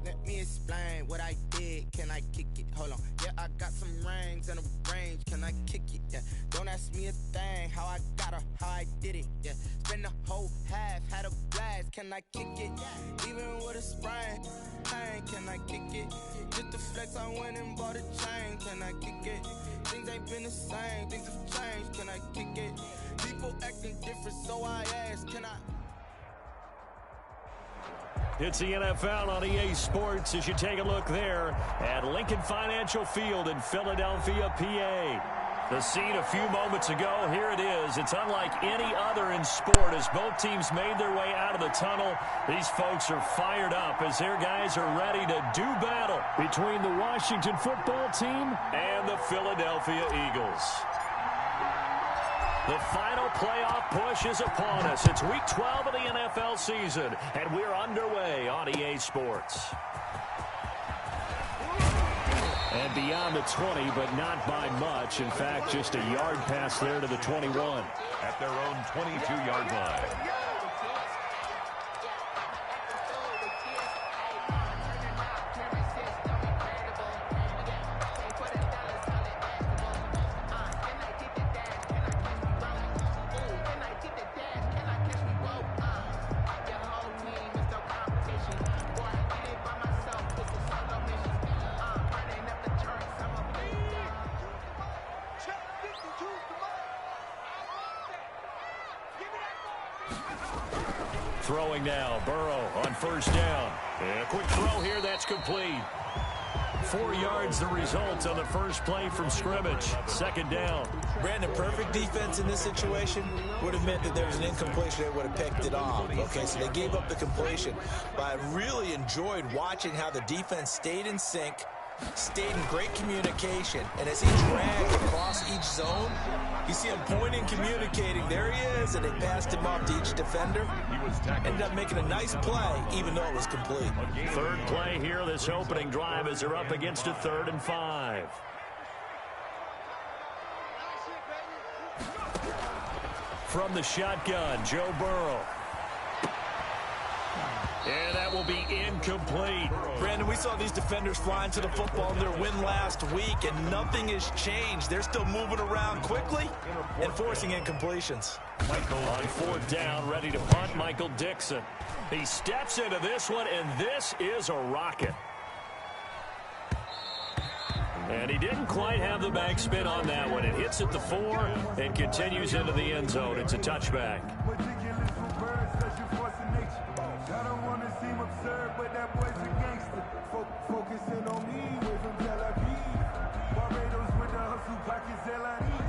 Let me explain what I did. Can I kick it? Hold on. Yeah, I got some rings and a range. Can I kick it? Yeah. Don't ask me a thing. How I got her, how I did it. Yeah. Spend the whole half, had a blast. Can I kick it? Even with a sprain. Can I kick it? Just the flex, I went and bought a chain. Can I kick it? Things ain't been the same. Things have changed. Can I kick it? People acting different, so I ask. Can I? It's the NFL on EA Sports as you take a look there at Lincoln Financial Field in Philadelphia, PA. The scene a few moments ago, here it is. It's unlike any other in sport as both teams made their way out of the tunnel. These folks are fired up as their guys are ready to do battle between the Washington football team and the Philadelphia Eagles. The final playoff push is upon us. It's week 12 of the NFL season, and we're underway on EA Sports. And beyond the 20, but not by much. In fact, just a yard pass there to the 21. At their own 22-yard line. Throwing now, Burrow on first down. And a quick throw here, that's complete. 4 yards the result on the first play from scrimmage. Second down. Brandon, perfect defense in this situation would have meant that there was an incompletion. They would have picked it off. Okay, so they gave up the completion. But I really enjoyed watching how the defense stayed in sync, stayed in great communication, and as he dragged across each zone, you see him pointing, communicating. There he is, and they passed him off to each defender. Ended up making a nice play, even though it was complete. Third play here, this opening drive, as they're up against a 3rd and 5. From the shotgun, Joe Burrow. And that will be incomplete. Brandon, we saw these defenders flying to the football in their win last week, and nothing has changed. They're still moving around quickly and forcing incompletions. On 4th down, ready to punt, Michael Dixon. He steps into this one, and this is a rocket. And he didn't quite have the back spin on that one. It hits at the 4 and continues into the end zone. It's a touchback. I don't want to seem absurd, but that boy's a gangster. Focusing on me, way from Tel Aviv. Barbados with the hustle, pockets LIDs.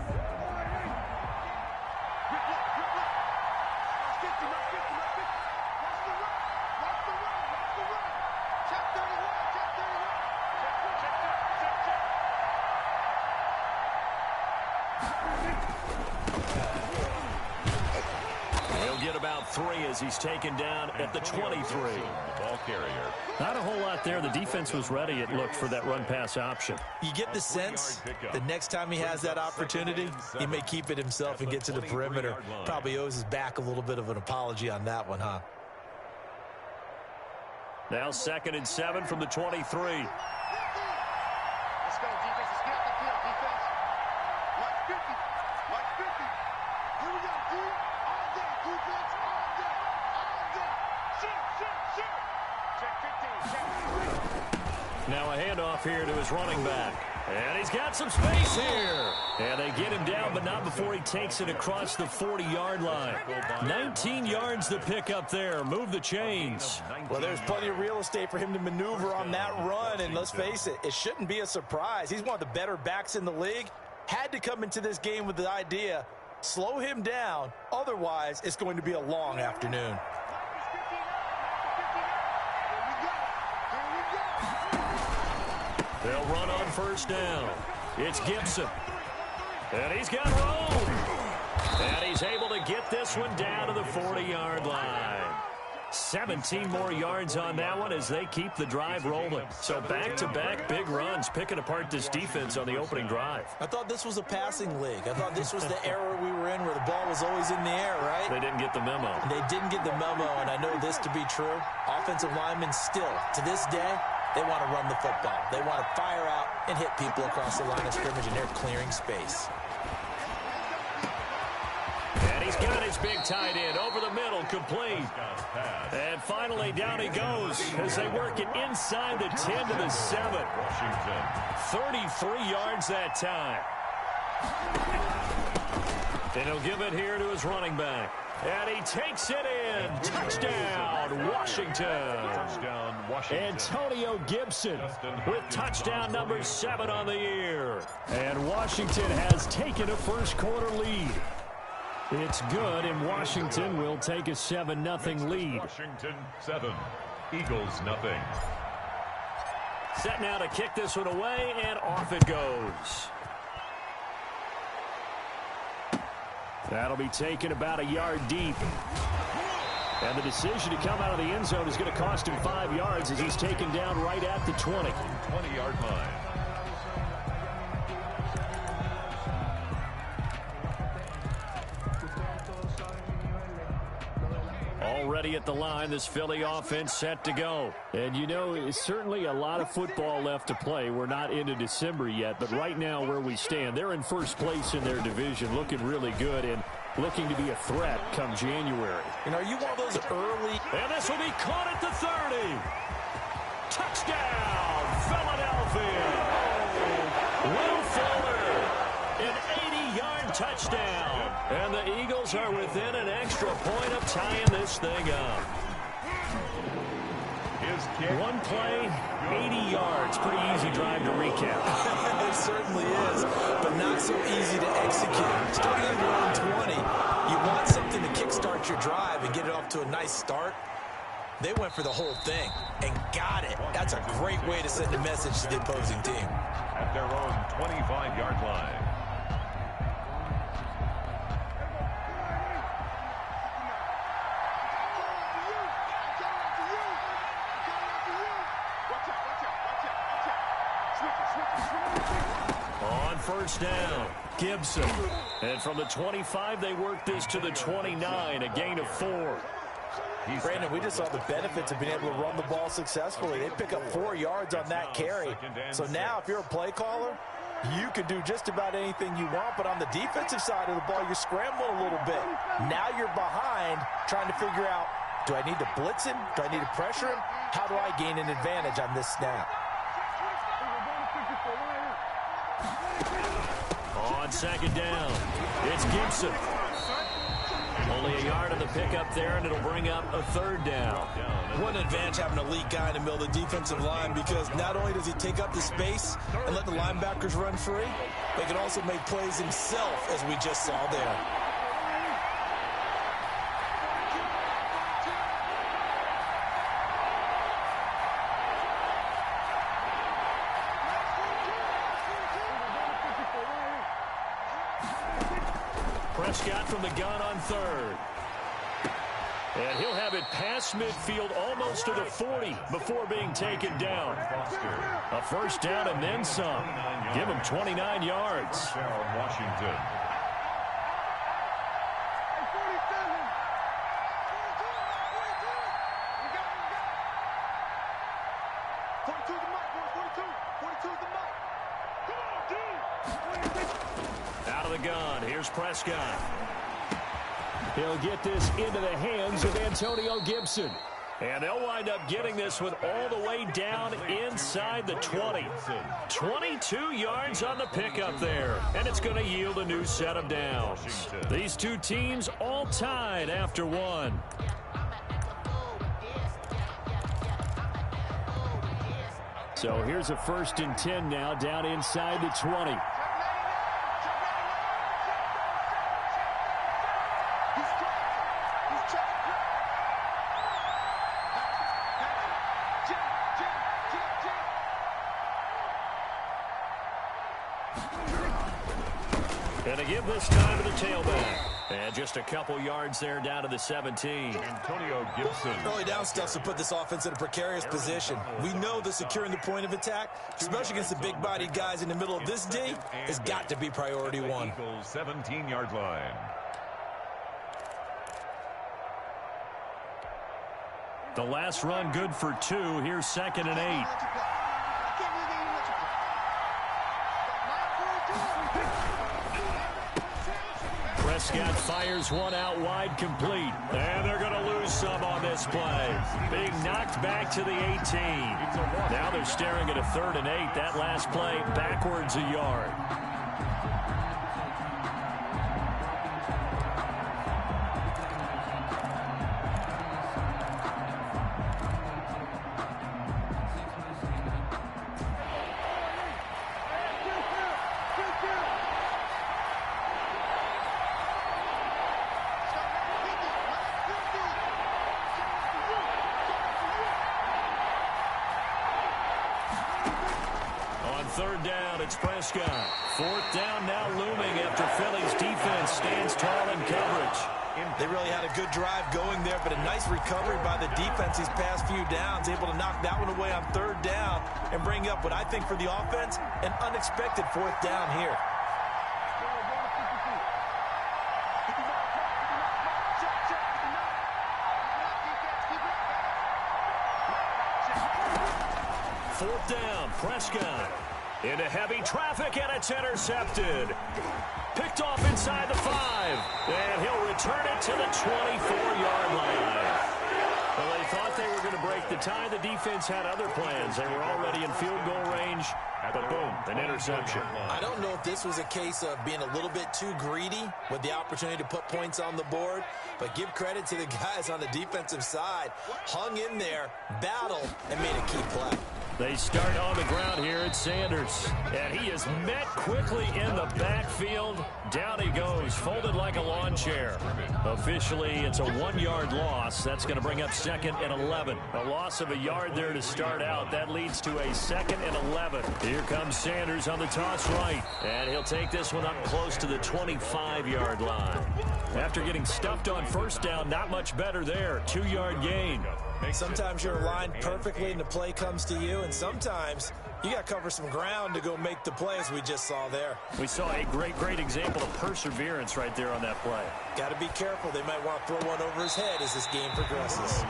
He'll get about 3 as he's taken down at the 23. Ball carrier. Not a whole lot there. The defense was ready, it looked, for that run-pass option. You get the sense the next time he has that opportunity, he may keep it himself and get to the perimeter. Probably owes his back a little bit of an apology on that one, huh? Now 2nd and 7 from the 23. Let's go, defense. Let's get off the field, defense. Mark 50. Mark 50. Here we go, D. All day, defense. All day. All day. Shoot. Check 15. Check. Now a handoff here to his running back. And he's got some space here. And they get him down, but not before he takes it across the 40-yard line. 19 yards to pick up there. Move the chains. Well, there's plenty of real estate for him to maneuver on that run. And let's face it, it shouldn't be a surprise. He's one of the better backs in the league. Had to come into this game with the idea, slow him down. Otherwise, it's going to be a long afternoon. They'll run on first down. It's Gibson. And he's got room. And he's able to get this one down to the 40-yard line. 17 more yards on that one as they keep the drive rolling. So back-to-back big runs, picking apart this defense on the opening drive. I thought this was a passing league. I thought this was the era we were in where the ball was always in the air, right? They didn't get the memo. They didn't get the memo, and I know this to be true. Offensive linemen still, to this day, they want to run the football. They want to fire out and hit people across the line of scrimmage, and they're clearing space. And he's got his big tight end over the middle, complete. And finally, down he goes as they work it inside the 10 to the 7. 33 yards that time. And he'll give it here to his running back. And he takes it in. Touchdown, Washington. Touchdown, Washington. Antonio Gibson with touchdown number 7 on the year. And Washington has taken a first-quarter lead. It's good, and Washington will take a 7-0 lead. Washington 7, Eagles 0. Set now to kick this one away, and off it goes. That'll be taken about a yard deep. And the decision to come out of the end zone is going to cost him 5 yards as he's taken down right at the 20. 20-yard line. Already at the line, this Philly offense set to go. And you know, it's certainly a lot of football left to play. We're not into December yet, but right now where we stand, they're in first place in their division, looking really good and looking to be a threat come January. And are you one of those early? And this will be caught at the 30. Touchdown, Philadelphia. Will Fuller, an 80-yard touchdown. And the Eagles are within an extra point of tying this thing up. One play, 80 yards. Pretty easy drive to recap. It certainly is, but not so easy to execute. Starting on your own 20, you want something to kickstart your drive and get it off to a nice start. They went for the whole thing and got it. That's a great way to send a message to the opposing team. At their own 25-yard line. On first down, Gibson. And from the 25, they work this to the 29, a gain of 4. Brandon, we just saw the benefits of being able to run the ball successfully. They pick up 4 yards on that carry. So now if you're a play caller, you can do just about anything you want. But on the defensive side of the ball, you're scrambling a little bit. Now you're behind trying to figure out, do I need to blitz him? Do I need to pressure him? How do I gain an advantage on this snap? On second down, it's Gibson. Only a yard on the pickup there, and it'll bring up a third down. What an advantage having an elite guy in the middle of the defensive line, because not only does he take up the space and let the linebackers run free, but he can also make plays himself, as we just saw there. Prescott from the gun on third. And he'll have it past midfield almost to the 40 before being taken down. A first down and then some. Give him 29 yards. Washington. Out of the gun, here's Prescott. He'll get this into the hands of Antonio Gibson. And they'll wind up getting this with all the way down inside the 20. 22 yards on the pickup there. And it's going to yield a new set of downs. These two teams all tied after one. So here's a 1st and 10 now down inside the 20. And to give this time to the tailback. And just a couple yards there down to the 17. Antonio Gibson. Early down stuff to put this offense in a precarious position. We know that securing the point of attack, especially against the big-bodied guys in the middle of this D, has got to be priority one. Eagles 17-yard line. The last run good for 2. Here's 2nd and 8. Prescott fires one out wide, complete. And they're going to lose some on this play. Being knocked back to the 18. Now they're staring at a 3rd and 8. That last play backwards a yard. Third down, it's Prescott. 4th down now looming after Philly's defense stands tall in coverage. They really had a good drive going there, but a nice recovery by the defense these past few downs, able to knock that one away on 3rd down and bring up what I think for the offense, an unexpected 4th down here. Fourth down, Prescott. Into heavy traffic, and it's intercepted. Picked off inside the 5. And he'll return it to the 24-yard line. Well, they thought they were going to break the tie. The defense had other plans. They were already in field goal range. But boom, an interception. I don't know if this was a case of being a little bit too greedy with the opportunity to put points on the board, but give credit to the guys on the defensive side. Hung in there, battled, and made a key play. They start on the ground here at Sanders. And he is met quickly in the backfield. Down he goes, folded like a lawn chair. Officially, it's a 1-yard loss. That's going to bring up 2nd and 11. A loss of a yard there to start out. That leads to a 2nd and 11. Here comes Sanders on the toss right. And he'll take this one up close to the 25-yard line. After getting stuffed on 1st down, not much better there. 2-yard gain. Sometimes you're aligned perfectly and the play comes to you, and sometimes you got to cover some ground to go make the play, as we just saw there. We saw a great example of perseverance right there on that play. Got to be careful. They might want to throw one over his head as this game progresses.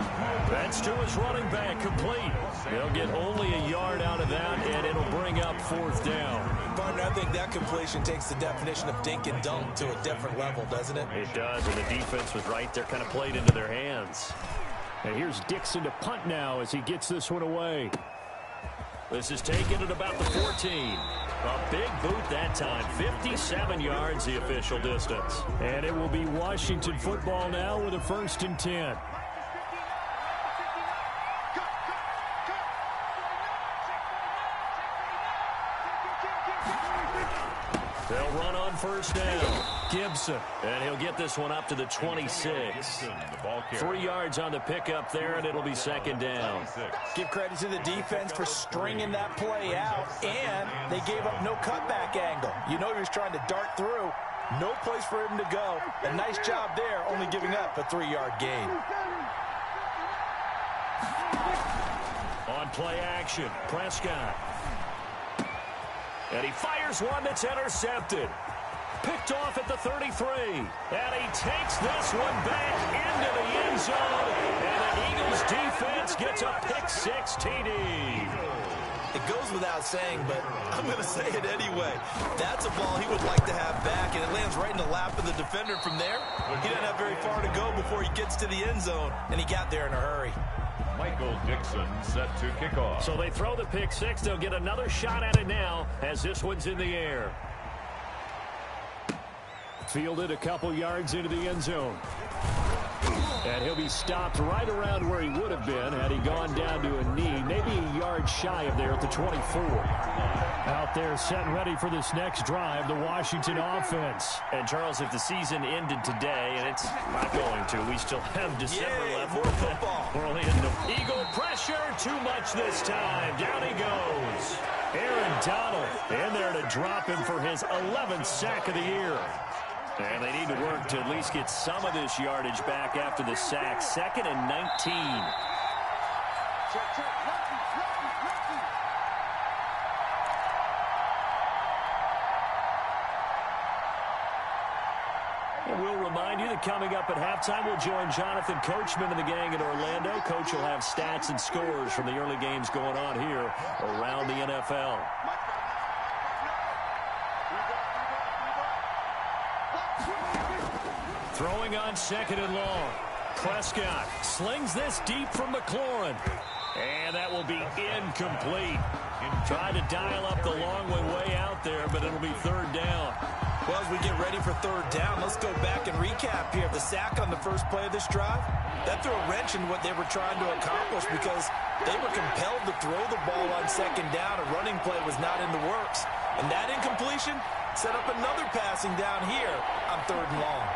That's to his running back, complete. They'll get only a yard out of that, and it'll bring up 4th down. Partner, I think that completion takes the definition of dink and dunk to a different level, doesn't it? It does, and the defense was right there, kind of played into their hands. And here's Dixon to punt now as he gets this one away. This is taken at about the 14. A big boot that time. 57 yards the official distance. And it will be Washington football now with a 1st and 10. They'll run on 1st down. Gibson. And he'll get this one up to the 26. 3 yards on the pickup there, and it'll be 2nd down. Give credit to the defense for stringing that play out, and they gave up no cutback angle. You know he was trying to dart through. No place for him to go. A nice job there, only giving up a 3-yard gain. On play action, Prescott. And he fires one that's intercepted. Picked off at the 33. And he takes this one back into the end zone. And the Eagles defense gets a pick-6 TD. It goes without saying, but I'm going to say it anyway. That's a ball he would like to have back, and it lands right in the lap of the defender from there. He doesn't have very far to go before he gets to the end zone, and he got there in a hurry. Michael Dixon set to kick off. So they throw the pick-6. They'll get another shot at it now as this one's in the air. Fielded a couple yards into the end zone. And he'll be stopped right around where he would have been had he gone down to a knee, maybe a yard shy of there at the 24. Out there set and ready for this next drive, the Washington offense. And Charles, if the season ended today, and it's not going to, we still have December left. More football. We're only in the Eagle pressure, too much this time. Down he goes. Aaron Donald in there to drop him for his 11th sack of the year. And they need to work to at least get some of this yardage back after the sack. 2nd and 19. And we'll remind you that coming up at halftime, we'll join Jonathan Coachman and the gang in Orlando. Coach will have stats and scores from the early games going on here around the NFL. Throwing on 2nd and long. Prescott slings this deep from McLaurin. And that will be incomplete. Trying to dial up the long one way out there, but it'll be 3rd down. Well, as we get ready for 3rd down, let's go back and recap here. The sack on the first play of this drive, that threw a wrench in what they were trying to accomplish because they were compelled to throw the ball on 2nd down. A running play was not in the works. And that incompletion set up another passing down here on 3rd and long.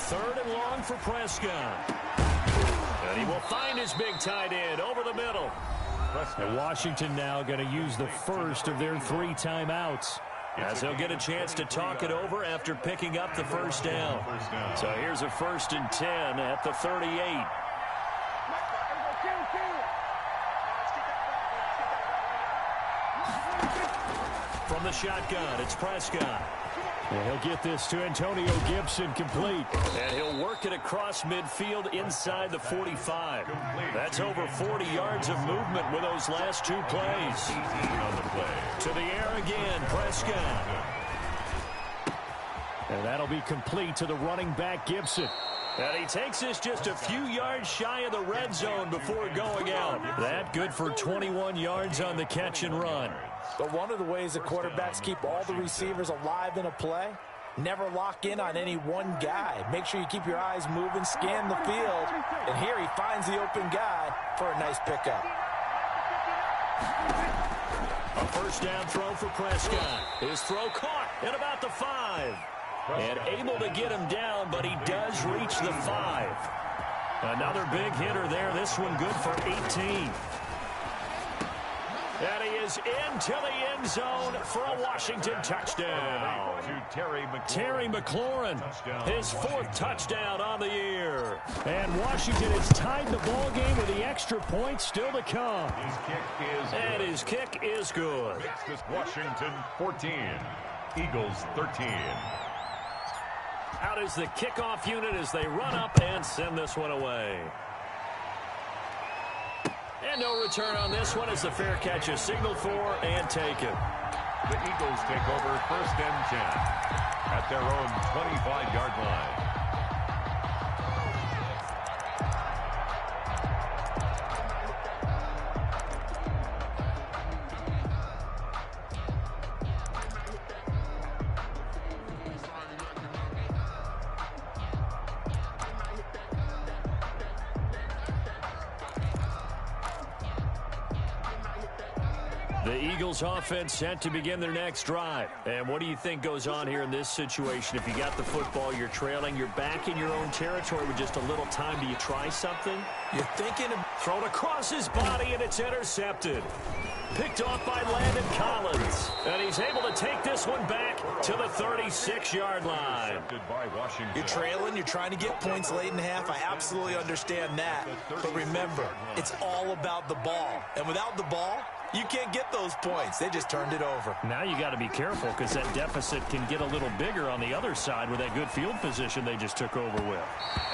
Third and long for Prescott. And he will find his big tight end over the middle. And Washington now going to use the first of their 3 timeouts, as he'll get a chance to talk it over after picking up the first down. So here's a 1st and 10 at the 38. From the shotgun, it's Prescott. And he'll get this to Antonio Gibson complete. And he'll work it across midfield inside the 45. That's over 40 yards of movement with those last 2 plays. To the air again, Prescott. And that'll be complete to the running back, Gibson. And he takes this just a few yards shy of the red zone before going out. That good for 21 yards on the catch and run. But one of the ways that quarterbacks keep all the receivers alive in a play, never lock in on any one guy. Make sure you keep your eyes moving, scan the field, and here he finds the open guy for a nice pickup. A first down throw for Prescott. His throw caught at about the 5. And able to get him down, but he does reach the 5. Another big hitter there. This one good for 18. And he is into the end zone for a Washington touchdown. Terry McLaurin, his 4th touchdown on the year. And Washington has tied the ball game with the extra point still to come. And his kick is good. Makes this Washington 14, Eagles 13. Out is the kickoff unit as they run up and send this one away. And no return on this one as the fair catch is signaled for and taken. The Eagles take over 1st and 10 at their own 25-yard line. The Eagles offense set to begin their next drive. And what do you think goes on here in this situation? If you got the football, you're trailing, you're back in your own territory with just a little time. Do you try something? You're thinking of thrown across his body, and it's intercepted. Picked off by Landon Collins. And he's able to take this one back to the 36-yard line. You're trailing. You're trying to get points late in the half. I absolutely understand that. But remember, it's all about the ball. And without the ball, you can't get those points. They just turned it over. Now you got to be careful because that deficit can get a little bigger on the other side with that good field position they just took over with.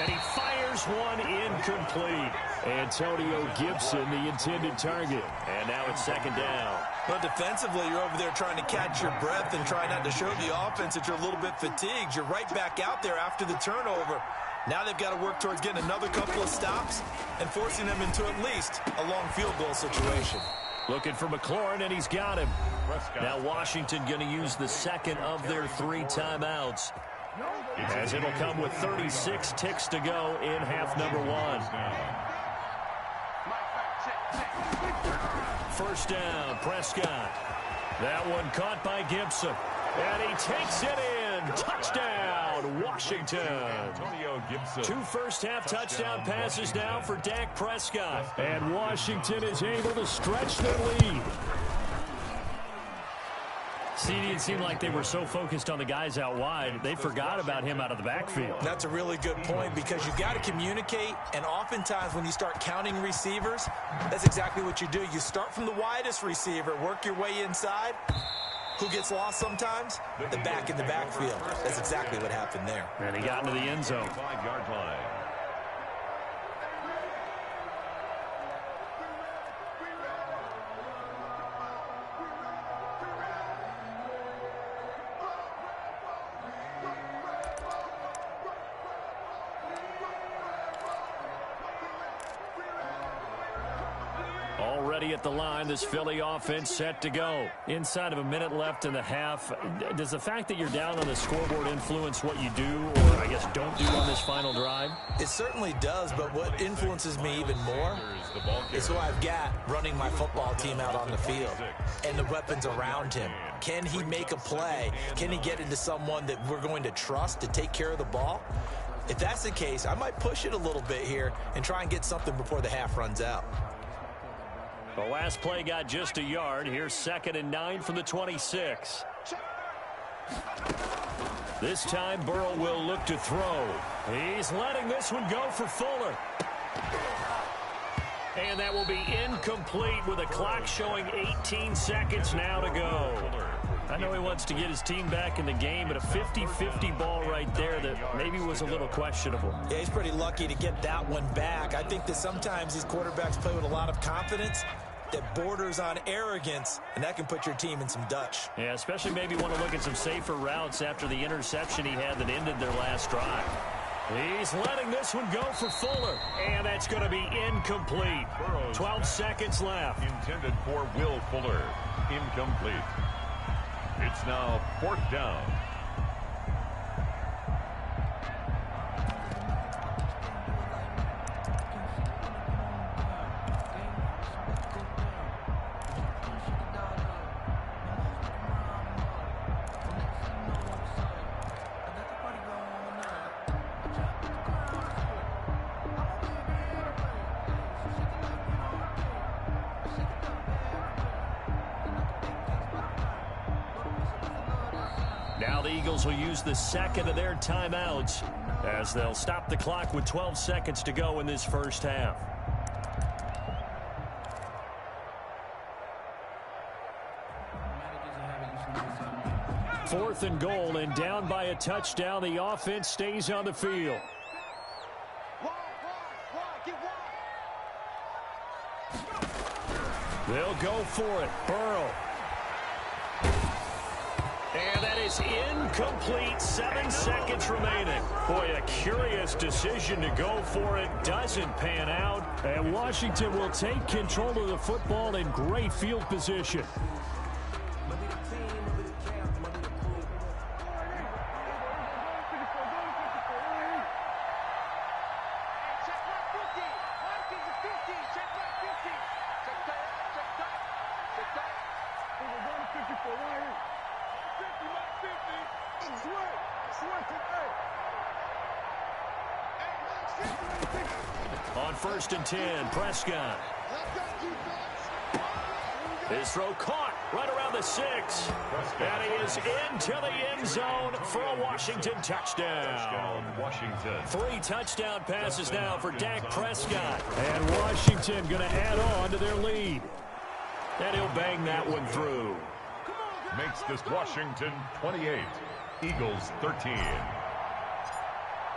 And he fires one incomplete. Antonio Gibson, the intended target. And now it's 2nd down. Well, defensively, you're over there trying to catch your breath and try not to show the offense that you're a little bit fatigued. You're right back out there after the turnover. Now they've got to work towards getting another couple of stops and forcing them into at least a long field goal situation. Looking for McLaurin, and he's got him. Now Washington going to use the 2nd of their 3 timeouts, as it'll come with 36 ticks to go in half number 1. First down, Prescott. That one caught by Gibson. And he takes it in And touchdown, Washington. 2 first-half touchdown passes now for Dak Prescott. And Washington is able to stretch their lead. CD, it seemed like they were so focused on the guys out wide, they forgot about him out of the backfield. That's a really good point because you got to communicate, and oftentimes when you start counting receivers, that's exactly what you do. You start from the widest receiver, work your way inside. Who gets lost sometimes? The back in the backfield. That's exactly what happened there. And he got into the end zone. 5-yard line. Already at the line, this Philly offense set to go. Inside of a minute left in the half, does the fact that you're down on the scoreboard influence what you do, or I guess don't do on this final drive? It certainly does, but what influences me even more is who I've got running my football team out on the field and the weapons around him. Can he make a play? Can he get into someone that we're going to trust to take care of the ball? If that's the case, I might push it a little bit here and try and get something before the half runs out. The last play got just a yard. Here's 2nd and 9 from the 26. This time, Burrow will look to throw. He's letting this one go for Fuller. And that will be incomplete with a clock showing 18 seconds now to go. I know he wants to get his team back in the game, but a 50-50 ball right there that maybe was a little questionable. Yeah, he's pretty lucky to get that one back. I think that sometimes these quarterbacks play with a lot of confidence that borders on arrogance, and that can put your team in some Dutch. Yeah, especially maybe want to look at some safer routes after the interception he had that ended their last drive. He's letting this one go for Fuller, and that's going to be incomplete. 12 seconds left. Intended for Will Fuller. Incomplete. It's now 4th down. Now the Eagles will use the second of their timeouts as they'll stop the clock with 12 seconds to go in this first half. Fourth and goal, and down by a touchdown. The offense stays on the field. They'll go for it. Burrow. And that is incomplete. 7 seconds remaining. Boy, a curious decision to go for it. Doesn't pan out. And Washington will take control of the football in great field position. On 1st and 10, Prescott. His throw caught right around the 6. And he is into the end zone for a Washington touchdown. Washington. 3 touchdown passes now for Dak Prescott. And Washington going to add on to their lead. And he'll bang that one through. Makes this Washington 28. Eagles 13.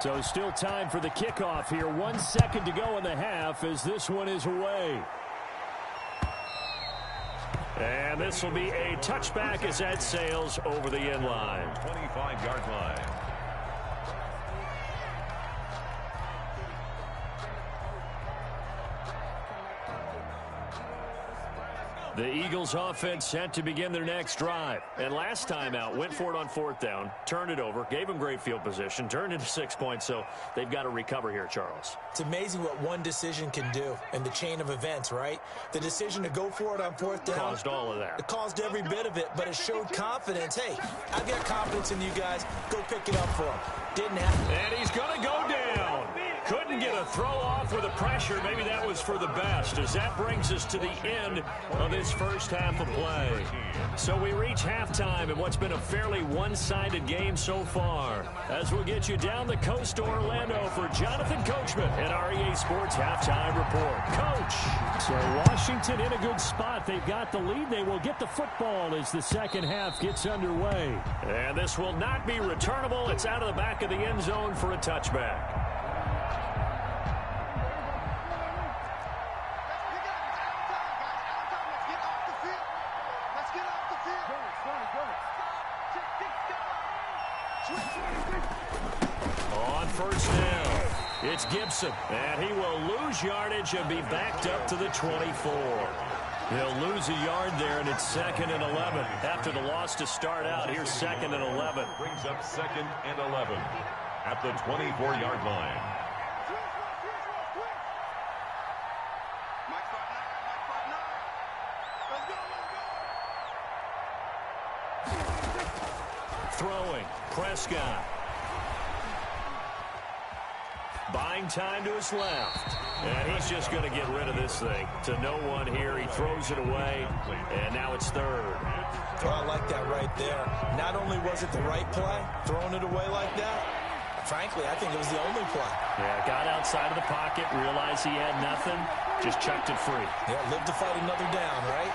So still time for the kickoff here. 1 second to go in the half as this one is away. And this will be a touchback as that sails over the end line. 25-yard line. The Eagles offense set to begin their next drive. And last time out, went for it on 4th down, turned it over, gave them great field position, turned into 6 points, so they've got to recover here, Charles. It's amazing what one decision can do in the chain of events, right? The decision to go for it on 4th down. Caused all of that. It caused every bit of it, but it showed confidence. Hey, I've got confidence in you guys. Go pick it up for him. Didn't happen. And he's going to go down. Couldn't get a throw off with the pressure. Maybe that was for the best, as that brings us to the end of this first half of play. So we reach halftime in what's been a fairly one-sided game so far. As we'll get you down the coast to Orlando for Jonathan Coachman at our EA Sports Halftime Report. Coach. So Washington in a good spot. They've got the lead. They will get the football as the second half gets underway. And this will not be returnable. It's out of the back of the end zone for a touchback. On first down, it's Gibson, and he will lose yardage and be backed up to the 24. He'll lose a yard there, and it's 2nd and 11. After the loss to start out, here's 2nd and 11. Brings up 2nd and 11 at the 24-yard line. Throwing, Prescott. Buying time to his left. And he's just going to get rid of this thing. To no one here. He throws it away. And now it's 3rd. Well, I like that right there. Not only was it the right play, throwing it away like that, frankly, I think it was the only play. Yeah, got outside of the pocket, realized he had nothing, just chucked it free. Yeah, live to fight another down, right?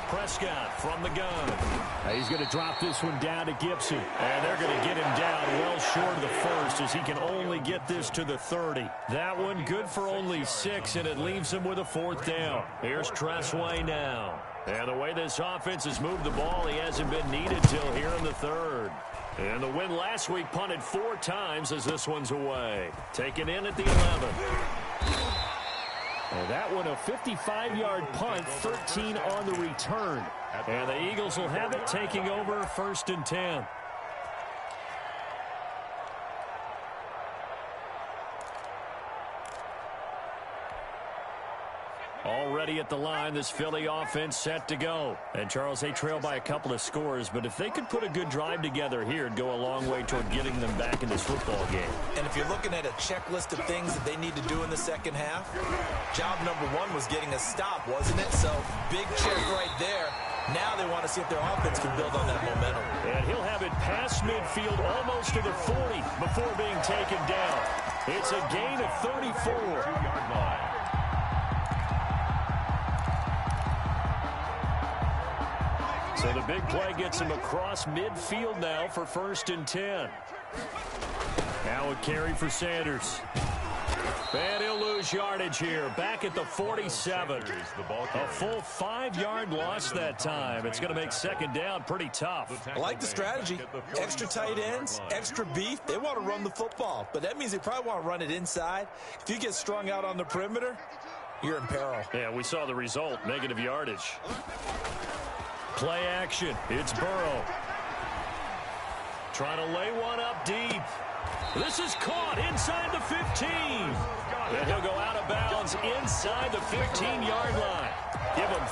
Prescott from the gun. He's going to drop this one down to Gibson. And they're going to get him down well short of the first, as he can only get this to the 30. That one good for only 6, and it leaves him with a 4th down. Here's Tressway now. And the way this offense has moved the ball, he hasn't been needed till here in the 3rd. And the win last week punted 4 times as this one's away. Taken in at the 11. And that one a 55-yard punt, 13 on the return. And the Eagles will have it, taking over 1st and 10. Already at the line, this Philly offense set to go. And Charles, they trail by a couple of scores, but if they could put a good drive together here, it'd go a long way toward getting them back in this football game. And if you're looking at a checklist of things that they need to do in the second half, job number 1 was getting a stop, wasn't it? So big check right there. Now they want to see if their offense can build on that momentum. And he'll have it past midfield almost to the 40 before being taken down. It's a gain of 34. 2-yard line. So the big play gets him across midfield now for 1st and 10. Now a carry for Sanders. And he'll lose yardage here. Back at the 47. A full 5-yard loss that time. It's going to make 2nd down pretty tough. I like the strategy. Extra tight ends, extra beef. They want to run the football, but that means they probably want to run it inside. If you get strung out on the perimeter, you're in peril. Yeah, we saw the result. Negative yardage. Play action. It's Burrow. Trying to lay one up deep. This is caught inside the 15. And he'll go out of bounds inside the 15-yard line. Give them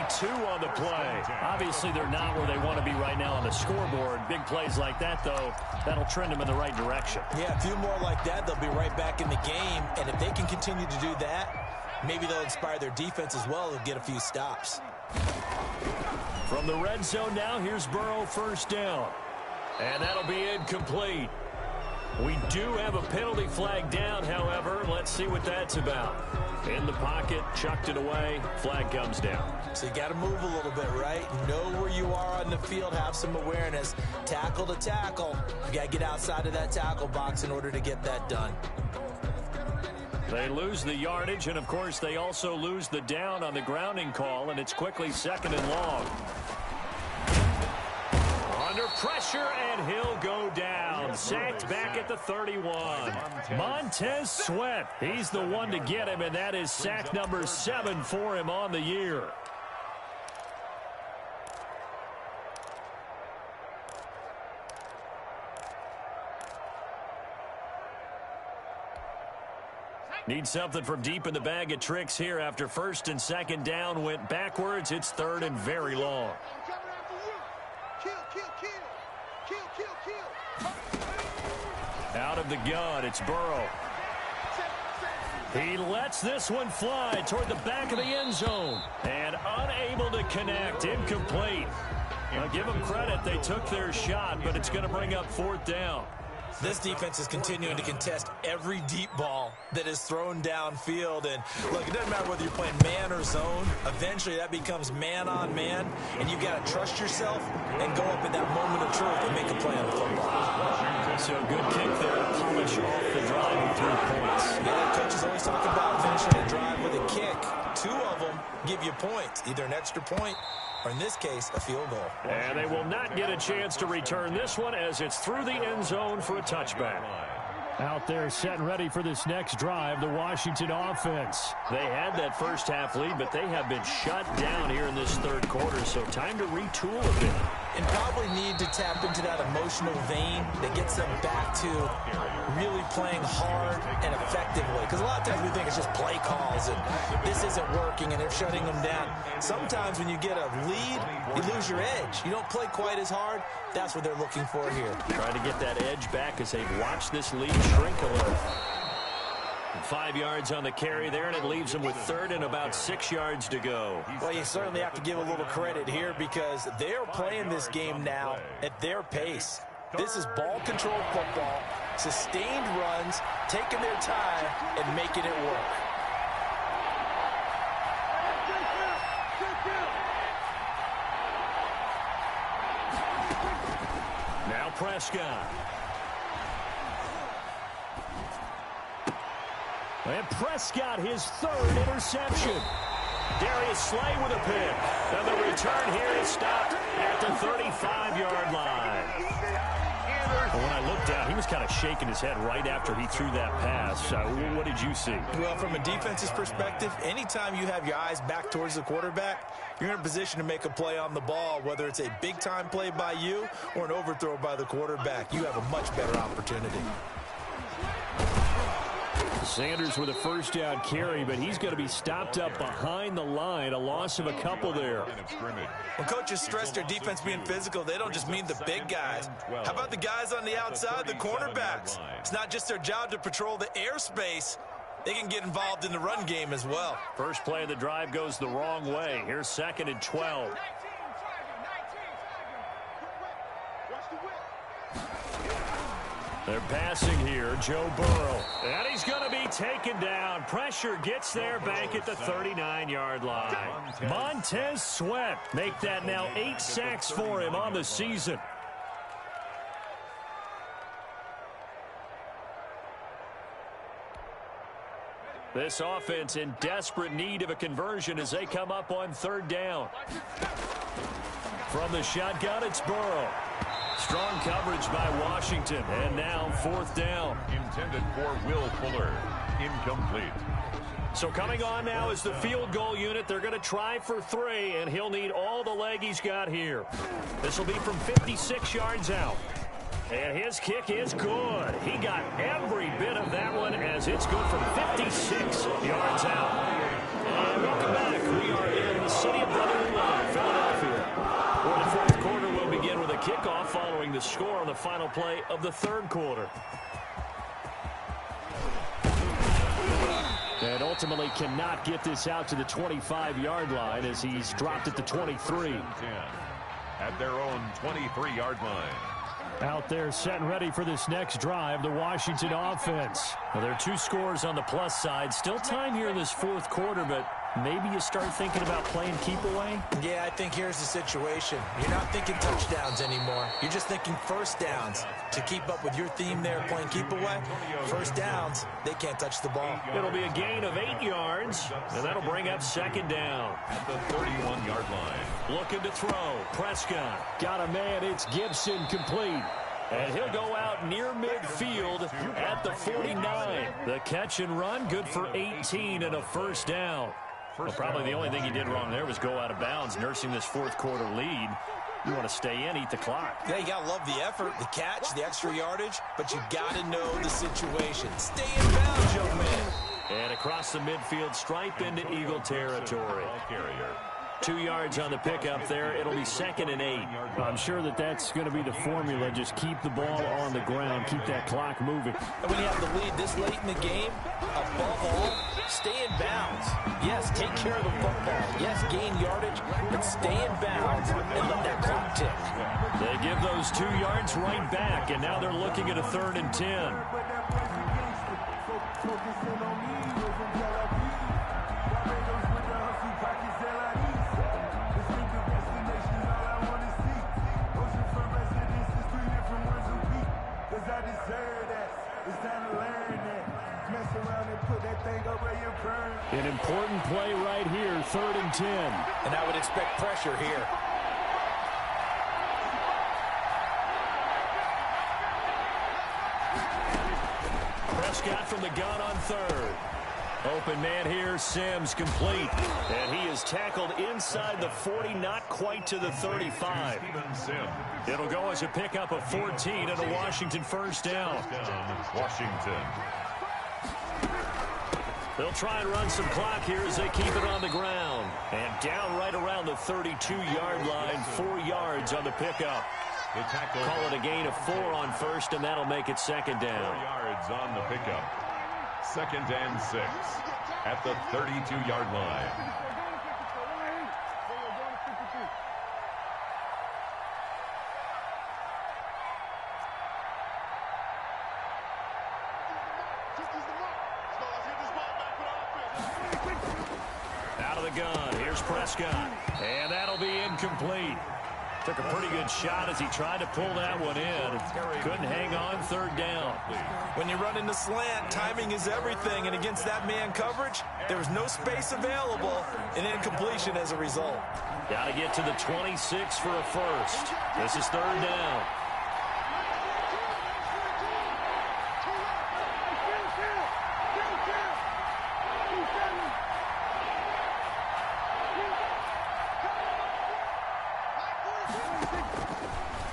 32 on the play. Obviously, they're not where they want to be right now on the scoreboard. Big plays like that, though, that'll trend them in the right direction. Yeah, a few more like that, they'll be right back in the game. And if they can continue to do that, maybe they'll inspire their defense as well and get a few stops. From the red zone now, here's Burrow, 1st down. And that'll be incomplete. We do have a penalty flag down, however. Let's see what that's about. In the pocket, chucked it away, flag comes down. So you got to move a little bit, right? Know where you are on the field, have some awareness. Tackle to tackle. You got to get outside of that tackle box in order to get that done. They lose the yardage, and of course they also lose the down on the grounding call, and it's quickly 2nd and long. Under pressure, and he'll go down. and sacked back at the 31. Montez Sweat, he's the one to get him, and that is sack number 7 for him on the year. Need something from deep in the bag of tricks here after first and second down went backwards. It's third and very long. Out of the gun, it's Burrow. He lets this one fly toward the back of the end zone. And unable to connect, incomplete. Now give them credit, they took their shot, but it's going to bring up fourth down. This defense is continuing to contest every deep ball that is thrown downfield. And look, it doesn't matter whether you're playing man or zone. Eventually that becomes man on man, and you've got to trust yourself and go up in that moment of truth and make a play on the football. So good kick there to polish off the drive with 3 points. Yeah, coaches always talk about finishing a drive with a kick. 2 of them give you points, either an extra point or in this case, a field goal. And they will not get a chance to return this one as it's through the end zone for a touchback. Out there set and ready for this next drive, the Washington offense. They had that first half lead, but they have been shut down here in this third quarter, so time to retool a bit. And probably need to tap into that emotional vein that gets them back to really playing hard and effectively. Because a lot of times we think it's just play calls and this isn't working and they're shutting them down. Sometimes when you get a lead, you lose your edge. You don't play quite as hard. That's what they're looking for here. Trying to get that edge back as they've watched this lead shrink a little. 5 yards on the carry there, and it leaves them with third and about 6 yards to go. Well, you certainly have to give a little credit here because they're playing this game now at their pace. This is ball-controlled football, sustained runs, taking their time, and making it work. Now Prescott. And Prescott, his third interception. Darius Slay with a pick. And the return here is stopped at the 35-yard line. And when I looked down, he was kind of shaking his head right after he threw that pass. What did you see? Well, from a defense's perspective, anytime you have your eyes back towards the quarterback, you're in a position to make a play on the ball, whether it's a big-time play by you or an overthrow by the quarterback. You have a much better opportunity. Sanders with a first down carry, but he's going to be stopped up behind the line. A loss of a couple there. When coaches stress their defense being physical, they don't just mean the big guys. How about the guys on the outside, the cornerbacks? It's not just their job to patrol the airspace. They can get involved in the run game as well. First play of the drive goes the wrong way. Here's 2nd and 12. They're passing here, Joe Burrow. And he's going to be taken down. Pressure gets there back at the 39-yard line. Montez Sweat make that now 8 sacks for him on the season. This offense in desperate need of a conversion as they come up on 3rd down. From the shotgun, it's Burrow. Strong coverage by Washington, and now 4th down. Intended for Will Fuller. Incomplete. So coming on now is the field goal unit. They're going to try for 3, and he'll need all the leg he's got here. This will be from 56 yards out. And his kick is good. He got every bit of that one as it's good from 56 yards out. And welcome back. We are in the city of brotherly love, Philadelphia, where the 4th quarter will begin with a kickoff following the score on the final play of the 3rd quarter. And ultimately cannot get this out to the 25-yard line as he's dropped at the 23. At their own 23-yard line. Out there set and ready for this next drive, the Washington offense. Well, there are 2 scores on the plus side. Still time here in this 4th quarter, but maybe you start thinking about playing keep away? Yeah, I think here's the situation. You're not thinking touchdowns anymore. You're just thinking first downs. To keep up with your theme there, playing keep away, first downs, they can't touch the ball. It'll be a gain of 8 yards, and that'll bring up 2nd down. At the 31-yard line. Looking to throw. Prescott. Got a man. It's Gibson complete. And he'll go out near midfield at the 49. The catch and run, good for 18 and a first down. Well, probably the only thing he did wrong there was go out of bounds, nursing this fourth quarter lead. You want to stay in, eat the clock. Yeah, you got to love the effort, the catch, the extra yardage, but you got to know the situation. Stay in bounds, young man. And across the midfield stripe into Eagle territory. 2 yards on the pickup there. It'll be 2nd and 8. I'm sure that's going to be the formula. Just keep the ball on the ground. Keep that clock moving. And when you have the lead this late in the game, above all, stay in bounds. Yes, take care of the football. Yes, gain yardage, but stay in bounds and let that clock tick. They give those 2 yards right back, and now they're looking at a 3rd and 10. An important play right here, 3rd and 10. And I would expect pressure here. Prescott from the gun on 3rd. Open man here, Sims complete. And he is tackled inside the 40, not quite to the 35. It'll go as a pickup of 14 and a Washington first down. Washington. They'll try and run some clock here as they keep it on the ground. And down right around the 32-yard line, 4 yards on the pickup. Call it a gain of 4 on first, and that'll make it 2nd down. 4 yards on the pickup. 2nd and 6 at the 32-yard line. Out of the gun, here's Prescott. And that'll be incomplete. Took a pretty good shot as he tried to pull that one in. Couldn't hang on, 3rd down. When you run into slant, timing is everything. And against that man coverage, there was no space available. An incompletion as a result. Got to get to the 26 for a first. This is 3rd down.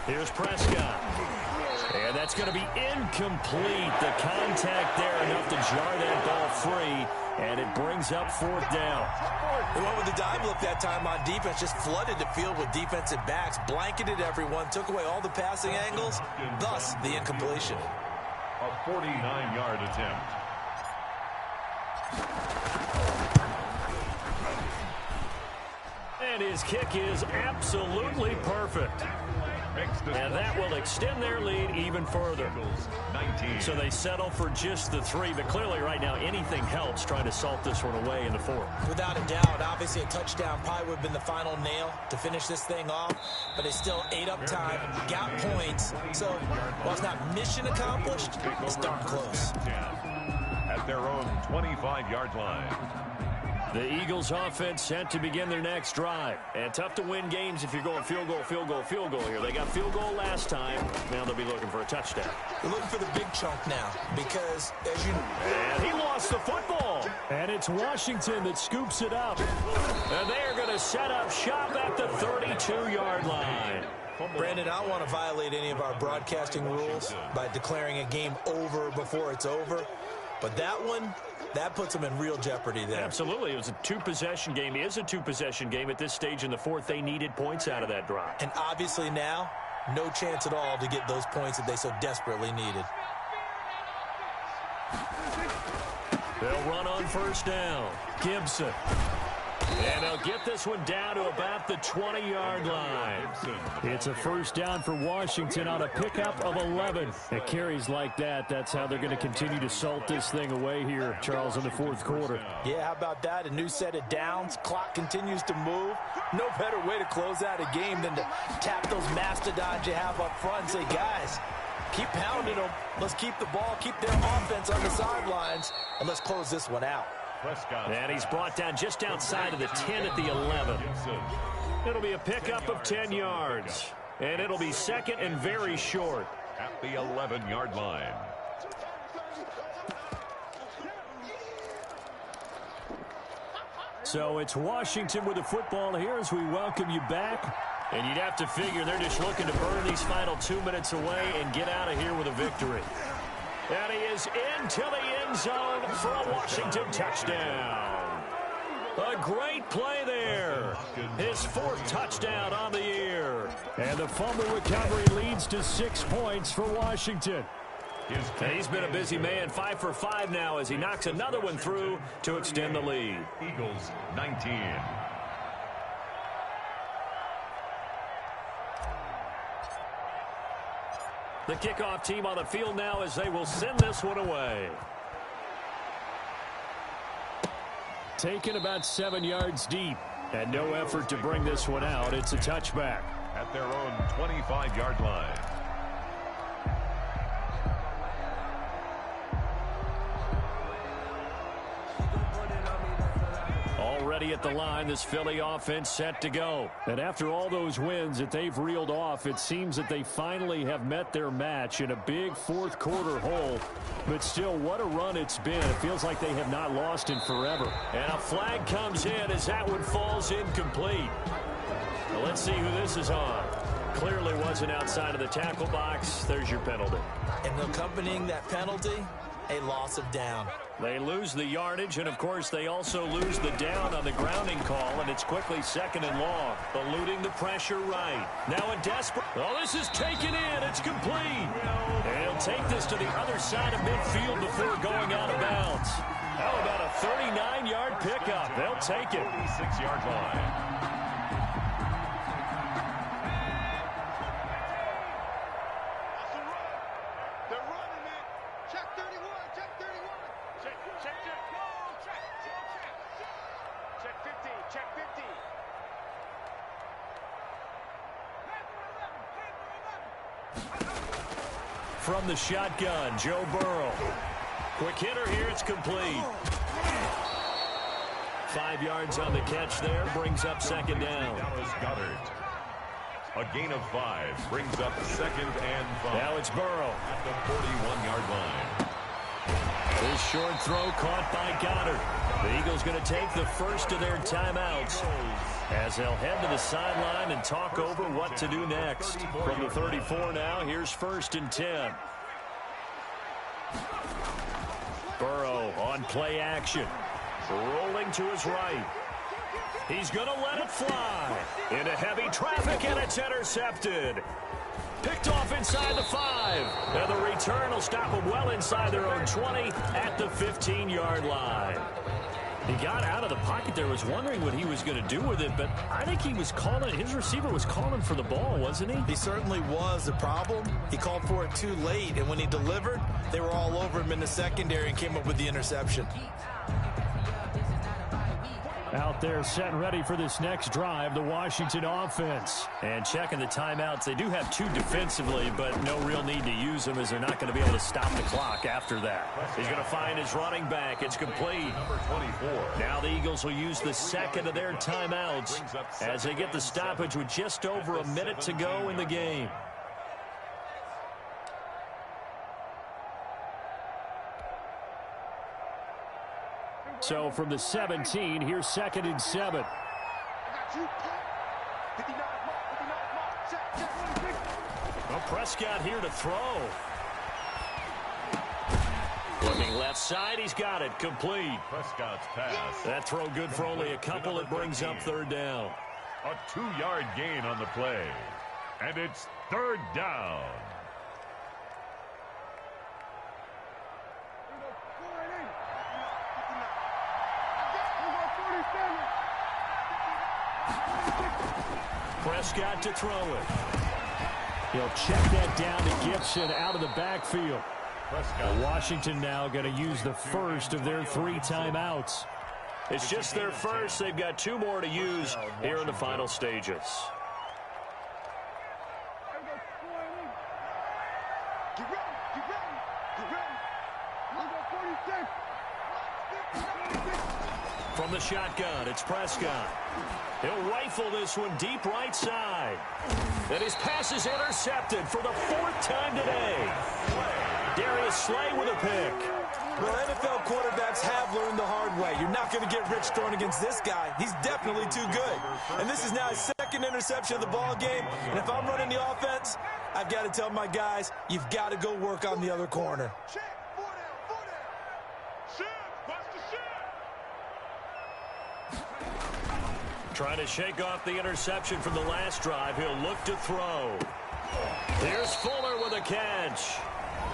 Here's Prescott. And that's going to be incomplete. The contact there enough to jar that ball free. And it brings up 4th down. They went with the dime look that time on defense. Just flooded the field with defensive backs. Blanketed everyone. Took away all the passing angles. Thus, the incompletion. A 49-yard attempt. And his kick is absolutely perfect. And that will extend their lead even further. So they settle for just the 3, but clearly right now anything helps trying to salt this one away in the 4th. Without a doubt, obviously a touchdown probably would have been the final nail to finish this thing off, but they still ate up time, got points. So while it's not mission accomplished, it's darn close. At their own 25-yard line. The Eagles offense set to begin their next drive. And tough to win games if you're going field goal, field goal, field goal here. They got field goal last time. Now they'll be looking for a touchdown. They're looking for the big chunk now because, as you know... And he lost the football. And it's Washington that scoops it up. And they're going to set up shop at the 32-yard line. Brandon, I don't want to violate any of our broadcasting rules by declaring a game over before it's over. But that one... that puts them in real jeopardy there. Absolutely. It was a 2-possession game. It is a 2-possession game at this stage in the 4th. They needed points out of that drive. And obviously now, no chance at all to get those points that they so desperately needed. They'll run on first down. Gibson. And they'll get this one down to about the 20-yard line. It's a first down for Washington on a pickup of 11. At carries like that, that's how they're going to continue to salt this thing away here, Charles, in the 4th quarter. Yeah, how about that? A new set of downs. Clock continues to move. No better way to close out a game than to tap those mastodons you have up front and say, guys, keep pounding them. Let's keep the ball, keep their offense on the sidelines, and let's close this one out. And he's brought down just outside of the 10 at the 11. It'll be a pickup of 10 yards. And it'll be 2nd and very short. at the 11-yard line. So it's Washington with the football here as we welcome you back. And you'd have to figure they're just looking to burn these final 2 minutes away and get out of here with a victory. And he is into the end zone for a Washington touchdown. A great play there. His 4th touchdown on the year. And the fumble recovery leads to 6 points for Washington. He's been a busy man, 5 for 5 now as he knocks another one through to extend the lead. Eagles 19. The kickoff team on the field now as they will send this one away. Taken about 7 yards deep. And no effort to bring this one out. It's a touchback. At their own 25-yard line. Already at the line, this Philly offense set to go. And after all those wins that they've reeled off, it seems that they finally have met their match in a big fourth quarter hole. But still, what a run it's been. It feels like they have not lost in forever. And a flag comes in as that one falls incomplete. Well, let's see who this is on. Clearly wasn't outside of the tackle box. There's your penalty. And accompanying that penalty, a loss of down. They lose the yardage, and, of course, they also lose the down on the grounding call, and it's quickly 2nd and long. Eluding the pressure right. Now a desperate... Oh, this is taken in. It's complete. And he'll take this to the other side of midfield before going out of bounds. How about a 39-yard pickup? They'll take it. 46-yard line. From the shotgun, Joe Burrow. Quick hitter here, it's complete. 5 yards on the catch there, brings up 2nd down. A gain of 5 brings up 2nd and 5. Now it's Burrow. At the 41-yard line. This short throw caught by Goddard. The Eagles going to take the first of their timeouts as they'll head to the sideline and talk over what to do next. From the 34 now, here's 1st and 10. Burrow on play action. Rolling to his right. He's going to let it fly. Into heavy traffic, and it's intercepted. Picked off inside the 5. And the return will stop them well inside their own 20 at the 15-yard line. He got out of the pocket there, was wondering what he was going to do with it, but I think he was calling, his receiver was calling for the ball, wasn't he? He certainly was. The problem, he called for it too late, and when he delivered, they were all over him in the secondary and came up with the interception. Out there set and ready for this next drive, the Washington offense. And checking the timeouts, they do have 2 defensively, but no real need to use them as they're not going to be able to stop the clock after that. He's going to find his running back. It's complete. Number 24. Now the Eagles will use the 2nd of their timeouts as they get the stoppage with just over a minute to go in the game. So from the 17, here's 2nd and 7. Well, Prescott here to throw. Looking left side, he's got it. Complete. Prescott's pass. That throw good for only a couple. It brings up 3rd down. A 2-yard gain on the play. And it's 3rd down. Prescott to throw it. He'll check that down to Gibson out of the backfield. Washington now going to use the first of their 3 timeouts. It's just their first. They've got 2 more to use here in the final stages. From From the shotgun, it's Prescott. He'll rifle this one deep right side. And his pass is intercepted for the 4th time today. Darius Slay with a pick. Well, NFL quarterbacks have learned the hard way. You're not going to get rich throwing against this guy. He's definitely too good. And this is now his 2nd interception of the ball game. And if I'm running the offense, I've got to tell my guys, you've got to go work on the other corner. Trying to shake off the interception from the last drive. He'll look to throw. Here's Fuller with a catch.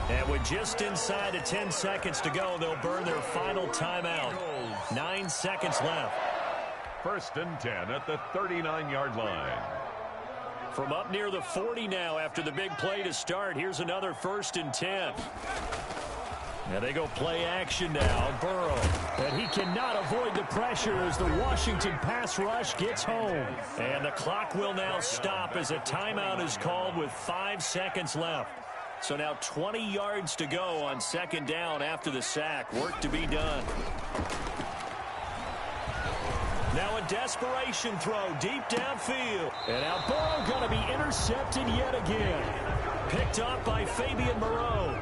And with just inside of 10 seconds to go, they'll burn their final timeout. 9 seconds left. 1st and 10 at the 39-yard line. From up near the 40 now after the big play to start. Here's another 1st and 10. Now they go play action now. Burrow. And he cannot avoid the pressure as the Washington pass rush gets home. And the clock will now stop as a timeout is called with 5 seconds left. So now 20 yards to go on 2nd down after the sack. Work to be done. Now a desperation throw deep downfield. And now Burrow going to be intercepted yet again. Picked up by Fabian Moreau.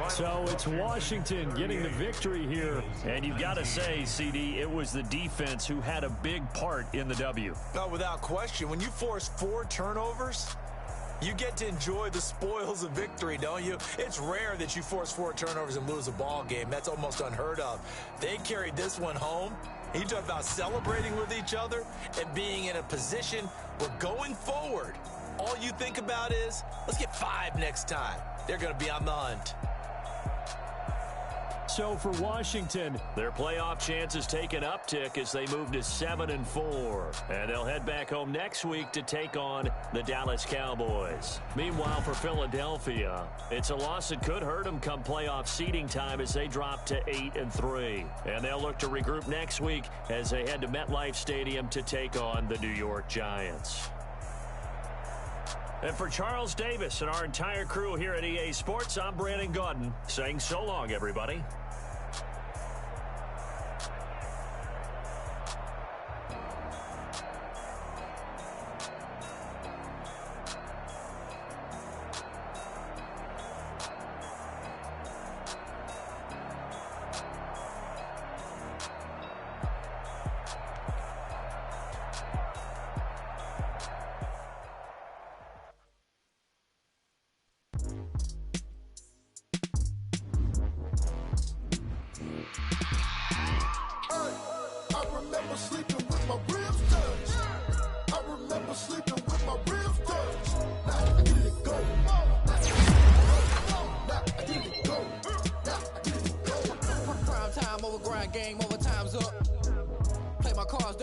So it's Washington getting the victory here. And you've got to say, CD, it was the defense who had a big part in the W. No, without question. When you force 4 turnovers, you get to enjoy the spoils of victory, don't you? It's rare that you force 4 turnovers and lose a ball game. That's almost unheard of. They carried this one home. You talk about celebrating with each other and being in a position where going forward, all you think about is, let's get 5 next time. They're going to be on the hunt. So for Washington, their playoff chances take an uptick as they move to 7-4. And they'll head back home next week to take on the Dallas Cowboys. Meanwhile, for Philadelphia, it's a loss that could hurt them come playoff seeding time as they drop to 8-3. And they'll look to regroup next week as they head to MetLife Stadium to take on the New York Giants. And for Charles Davis and our entire crew here at EA Sports, I'm Brandon Gaudin saying so long, everybody.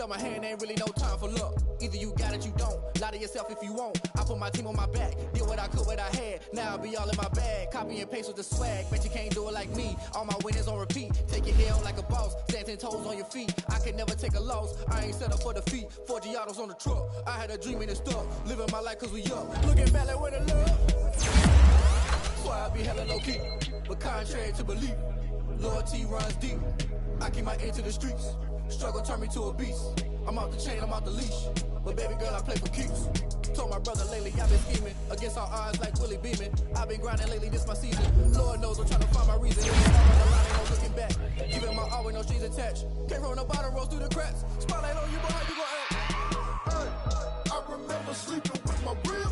My hand ain't really no time for luck. Either you got it, you don't. Lie to yourself if you won't. I put my team on my back. Did what I could, what I had. Now I'll be all in my bag. Copy and paste with the swag. Bet you can't do it like me. All my winners on repeat. Take your L like a boss. Stand 10 toes on your feet. I can never take a loss. I ain't set up for defeat. 4 Giottos on the truck. I had a dream and it's stuck. Living my life cause we up. Looking back like where the love. So I be hella low key. But contrary to belief, loyalty runs deep. I keep my ear to the streets. Struggle turned me to a beast. I'm off the chain, I'm off the leash. But baby girl, I play for keeps. Told my brother lately, I've been scheming. Against all odds like Willie Beeman. I've been grinding lately, this my season. Lord knows I'm trying to find my reason. Living out on the line, ain't no looking back. Giving my all with no strings attached. Came from the bottom, rose through the cracks. Spotlight on you, boy, how you gon' act? I remember sleeping with my real